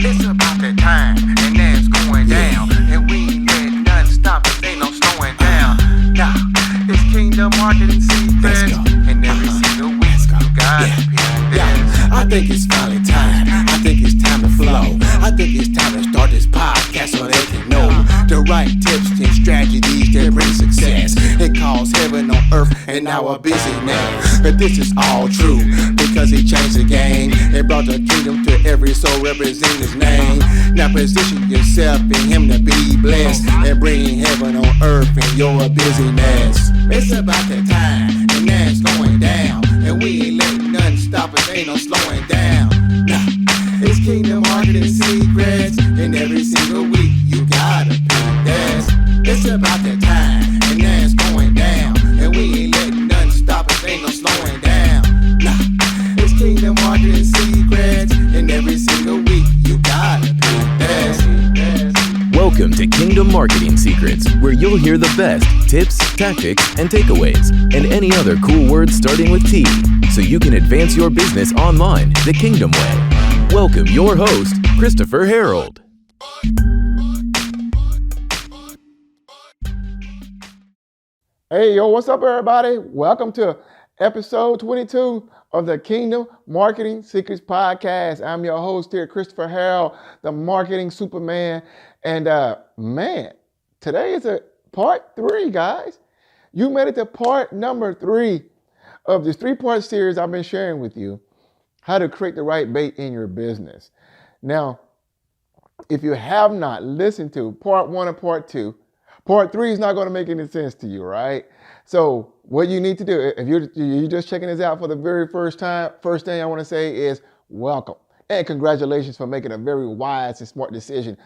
It's about that time, and now it's going down. And we ain't letting nothing stop us, ain't no slowing down. Now, it's Kingdom Marketing Secrets. And every single week, you gotta pick this. I think it's finally time. I think it's time to flow. I think it's time to start this podcast so they can know the right tips and strategies that bring success. It calls heaven on earth and our busyness. But this is all true because he changed the game and brought the kingdom to every soul representing his name. Now position yourself in him to be blessed and bring heaven on earth in your busyness. It's about that time and now it's going down. And we ain't letting nothing stop us, ain't no slowing down. Nah, it's Kingdom Marketing Secrets, and every single week you gotta pick this. It's about that time, and now it's going down. And we ain't letting nothing stop us, ain't no slowing down. Nah, it's Kingdom Marketing Secrets, and every single week you gotta pick this. Welcome to Kingdom Marketing Secrets, where you'll hear the best tips, tactics, and takeaways, and any other cool words starting with T, so you can advance your business online the Kingdom way. Welcome your host, Christopher Harold. Hey, yo, what's up, everybody? Welcome to episode 22 of the Kingdom Marketing Secrets Podcast. I'm your host here, Christopher Harold, the Marketing Superman. And man, today is a part 3, guys. You made it to part number 3 of this 3-part series I've been sharing with you, how to create the right bait in your business. Now, if you have not listened to part 1 and part 2, part 3 is not going to make any sense to you, right? So what you need to do, if you're just checking this out for the very first time, first thing I want to say is welcome and congratulations for making a very wise and smart decision.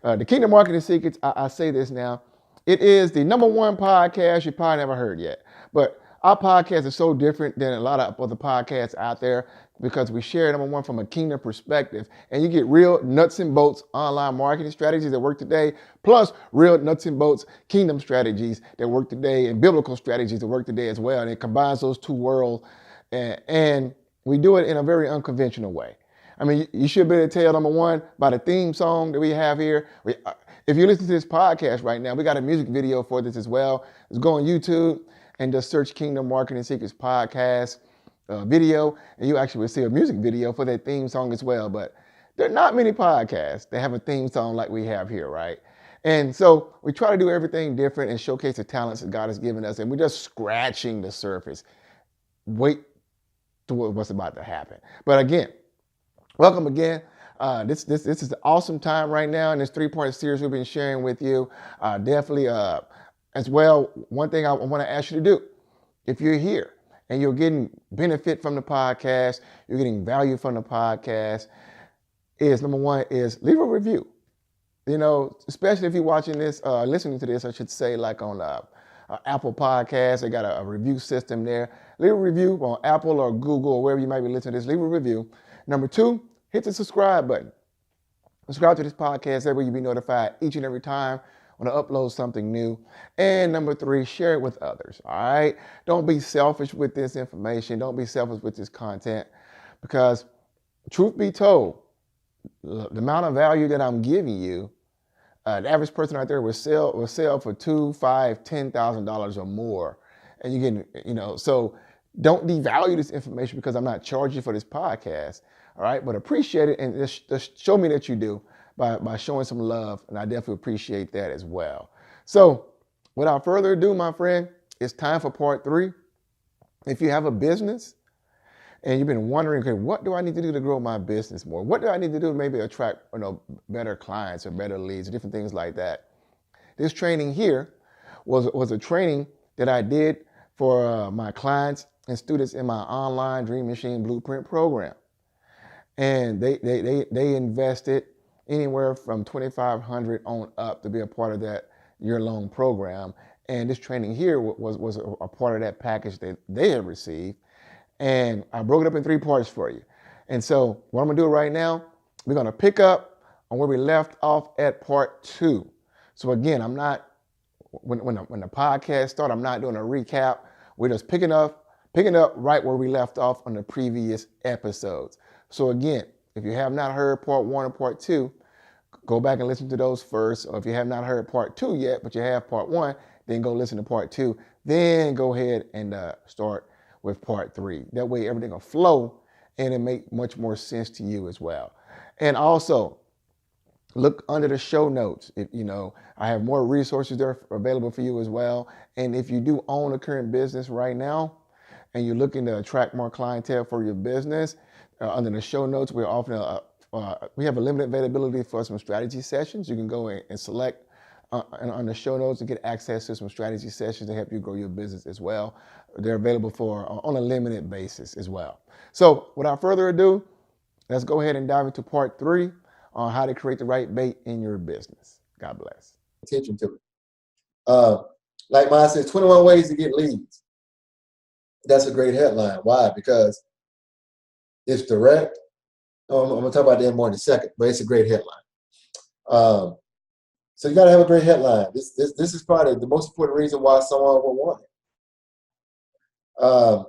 The Kingdom Marketing Secrets, I say this now, it is the #1 podcast you probably never heard yet. But our podcast is so different than a lot of other podcasts out there because we share #1 from a kingdom perspective. And you get real nuts and bolts online marketing strategies that work today, plus real nuts and bolts kingdom strategies that work today and biblical strategies that work today as well. And it combines those two worlds. And we do it in a very unconventional way. I mean, you should be able to tell, #1, by the theme song that we have here. If you listen to this podcast right now, we got a music video for this as well. Just go on YouTube and just search Kingdom Marketing Secrets Podcast video, and you actually will see a music video for that theme song as well. But there are not many podcasts that have a theme song like we have here, right? And so we try to do everything different and showcase the talents that God has given us, and we're just scratching the surface. Wait to what's about to happen. But again, welcome again. This is an awesome time right now in this 3-part series we've been sharing with you. Definitely as well, one thing I want to ask you to do, if you're here and you're getting benefit from the podcast, you're getting value from the podcast, is #1 is leave a review. You know, especially if you're watching this, listening to this, I should say, like on Apple Podcasts, they got a review system there. Leave a review on Apple or Google or wherever you might be listening to this. Leave a review. #2, hit the subscribe button. Subscribe to this podcast. That way you'll be notified each and every time when I upload something new. And #3, share it with others, all right? Don't be selfish with this information. Don't be selfish with this content because truth be told, the amount of value that I'm giving you, the average person out there will sell for $2,000, $5,000, $10,000 or more. And you get, so don't devalue this information because I'm not charging for this podcast, all right? But appreciate it and just show me that you do by showing some love, and I definitely appreciate that as well. So without further ado, my friend, it's time for part 3. If you have a business and you've been wondering, okay, what do I need to do to grow my business more? What do I need to do to maybe attract better clients or better leads, or different things like that? This training here was a training that I did for my clients and students in my online Dream Machine Blueprint program. And they invested anywhere from $2,500 on up to be a part of that year-long program. And this training here was a part of that package that they had received. And I broke it up in 3 parts for you. And so what I'm gonna do right now, we're gonna pick up on where we left off at part 2. So again, I'm not, when the podcast started, I'm not doing a recap. We're just picking up right where we left off on the previous episodes. So again, If you have not heard part 1 or part 2, go back and listen to those first. Or if you have not heard part 2 yet, but you have part 1, then go listen to part 2. Then go ahead and start with part 3. That way everything will flow and it make much more sense to you as well. And also, look under the show notes. If I have more resources there available for you as well. And if you do own a current business right now and you're looking to attract more clientele for your business, under the show notes, we're offering we have a limited availability for some strategy sessions. You can go and select on the show notes and get access to some strategy sessions to help you grow your business as well. They're available for on a limited basis as well. So without further ado, let's go ahead and dive into part 3 on how to create the right bait in your business. God bless. Attention to it. Like mine says, 21 ways to get leads. That's a great headline. Why? Because it's direct. I'm going to talk about that more in a second, but it's a great headline. So you got to have a great headline. This is probably the most important reason why someone will want it. A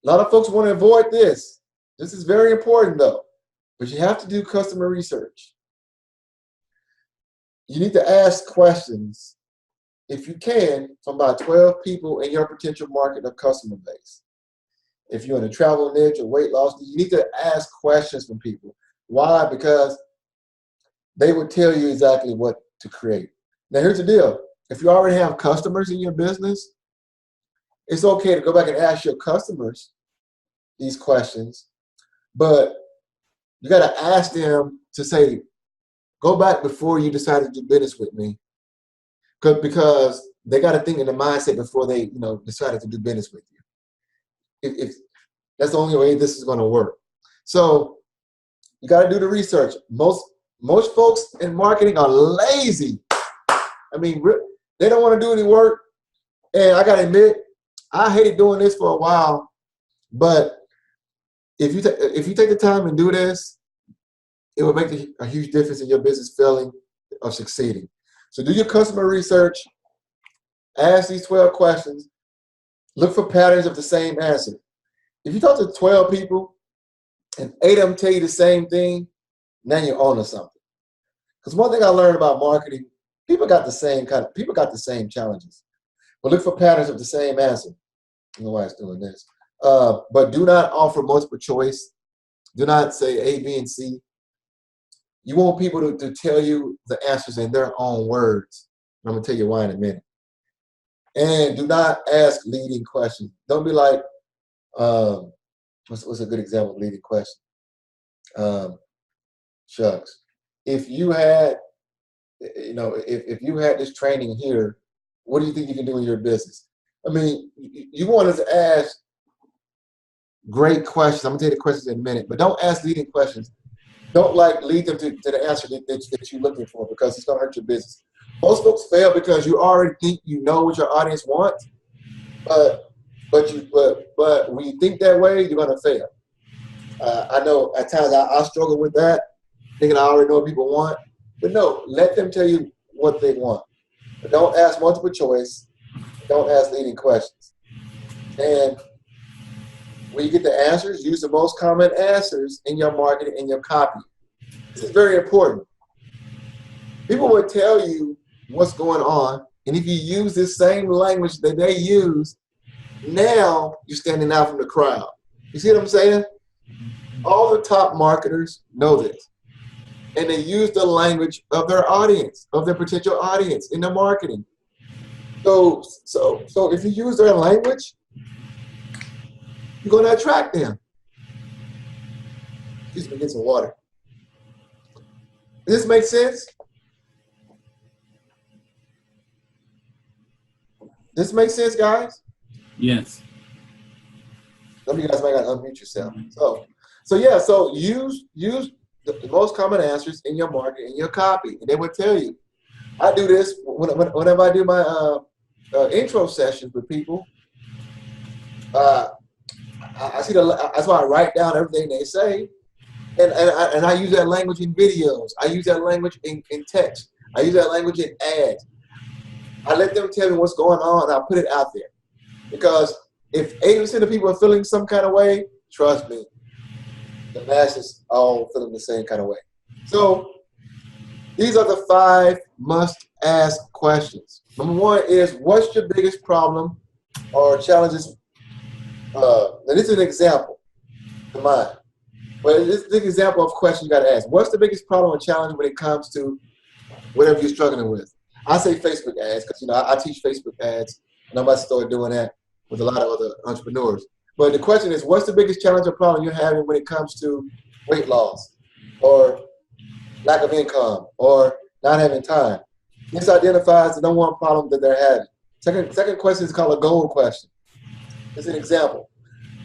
lot of folks want to avoid this. This is very important though, but you have to do customer research. You need to ask questions, if you can, from about 12 people in your potential market or customer base. If you're in a travel niche or weight loss, you need to ask questions from people. Why? Because they will tell you exactly what to create. Now, here's the deal. If you already have customers in your business, it's okay to go back and ask your customers these questions, but you got to ask them to say, go back before you decided to do business with me, because they got to think in the mindset before they decided to do business with you. If that's the only way this is going to work. So you got to do the research. Most folks in marketing are lazy. I mean, they don't want to do any work. And I got to admit, I hated doing this for a while. But if you take the time and do this, it will make a huge difference in your business failing or succeeding. So do your customer research. Ask these 12 questions. Look for patterns of the same answer. If you talk to 12 people and 8 of them tell you the same thing, now you're on to something. Because one thing I learned about marketing, people got the same challenges. But look for patterns of the same answer. I don't know why it's doing this. But do not offer multiple choice. Do not say A, B, and C. You want people to tell you the answers in their own words. I'm going to tell you why in a minute. And do not ask leading questions. Don't be like, what's a good example of leading question? Shucks. If you had this training here, what do you think you can do in your business? I mean, you want us to ask great questions. I'm gonna tell you the questions in a minute, but don't ask leading questions. Don't lead them to the answer that you're looking for, because it's gonna hurt your business. Most folks fail because you already think you know what your audience wants, but when you think that way, you're gonna fail. I know at times I struggle with that, thinking I already know what people want. But no, let them tell you what they want. But don't ask multiple choice. Don't ask leading questions. And when you get the answers, use the most common answers in your marketing and your copy. This is very important. People will tell you what's going on, and if you use this same language that they use, now you're standing out from the crowd. You see what I'm saying? All the top marketers know this. And they use the language of their audience, of their potential audience in their marketing. So if you use their language, you're going to attract them. Excuse me, get some water. Does this make sense? This makes sense, guys? Yes. Some of you guys might got to unmute yourself. So use the most common answers in your market, in your copy, and they will tell you. I do this whenever I do my intro sessions with people. I see that's why I write down everything they say, and I use that language in videos. I use that language in text. I use that language in ads. I let them tell me what's going on, and I put it out there. Because if 80% of people are feeling some kind of way, trust me, the masses all feeling the same kind of way. So these are the 5 must-ask questions. Number 1 is, what's your biggest problem or challenges? Now this is an example of mine, but this is an example of question you got to ask. What's the biggest problem or challenge when it comes to whatever you're struggling with? I say Facebook ads because I teach Facebook ads, and I'm about to start doing that with a lot of other entrepreneurs. But the question is, what's the biggest challenge or problem you're having when it comes to weight loss or lack of income or not having time? This identifies the number 1 problem that they're having. Second question is called a goal question. It's an example.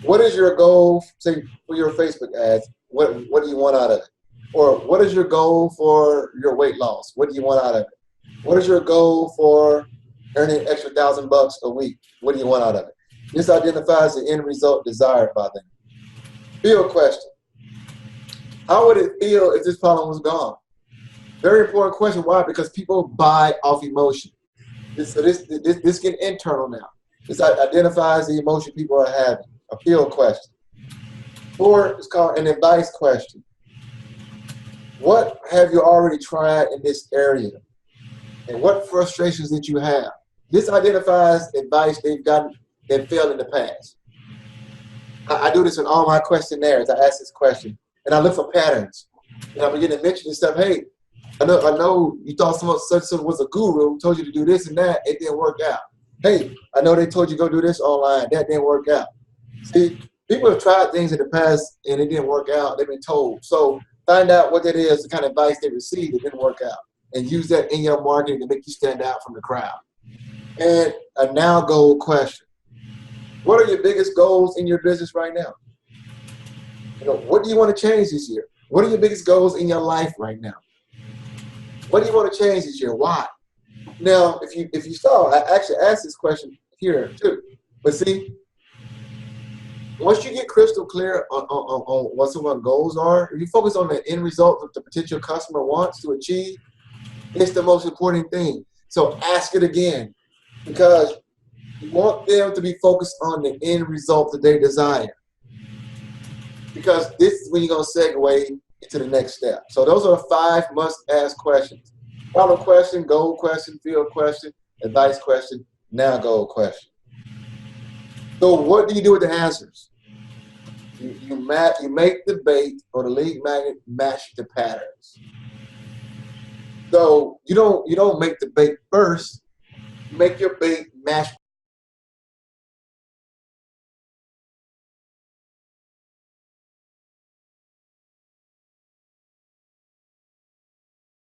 What is your goal, say, for your Facebook ads? What do you want out of it? Or what is your goal for your weight loss? What do you want out of it? What is your goal for earning an extra $1,000 a week? What do you want out of it? This identifies the end result desired by them. Feel question. How would it feel if this problem was gone? Very important question. Why? Because people buy off emotion. This get internal now. This identifies the emotion people are having. A feel question. 4 is called an advice question. What have you already tried in this area? And what frustrations did you have? This identifies advice they've gotten that failed in the past. I do this in all my questionnaires. I ask this question, and I look for patterns. And I begin to mention this stuff. Hey, I know you thought someone such was a guru, told you to do this and that. It didn't work out. Hey, I know they told you go do this online. That didn't work out. See, people have tried things in the past, and it didn't work out. They've been told. So find out what that is, the kind of advice they received that didn't work out, and use that in your marketing to make you stand out from the crowd. And a now goal question. What are your biggest goals in your business right now? What do you want to change this year? What are your biggest goals in your life right now? What do you want to change this year? Why? Now, if you saw, I actually asked this question here too. But see, once you get crystal clear on what someone's goals are, if you focus on the end result that the potential customer wants to achieve, it's the most important thing. So ask it again, because you want them to be focused on the end result that they desire. Because this is when you're going to segue into the next step. So those are the 5 must-ask questions. Problem question, goal question, field question, advice question, now goal question. So what do you do with the answers? You make the bait or the lead magnet match the patterns. So you don't make the bait first. You make your bait match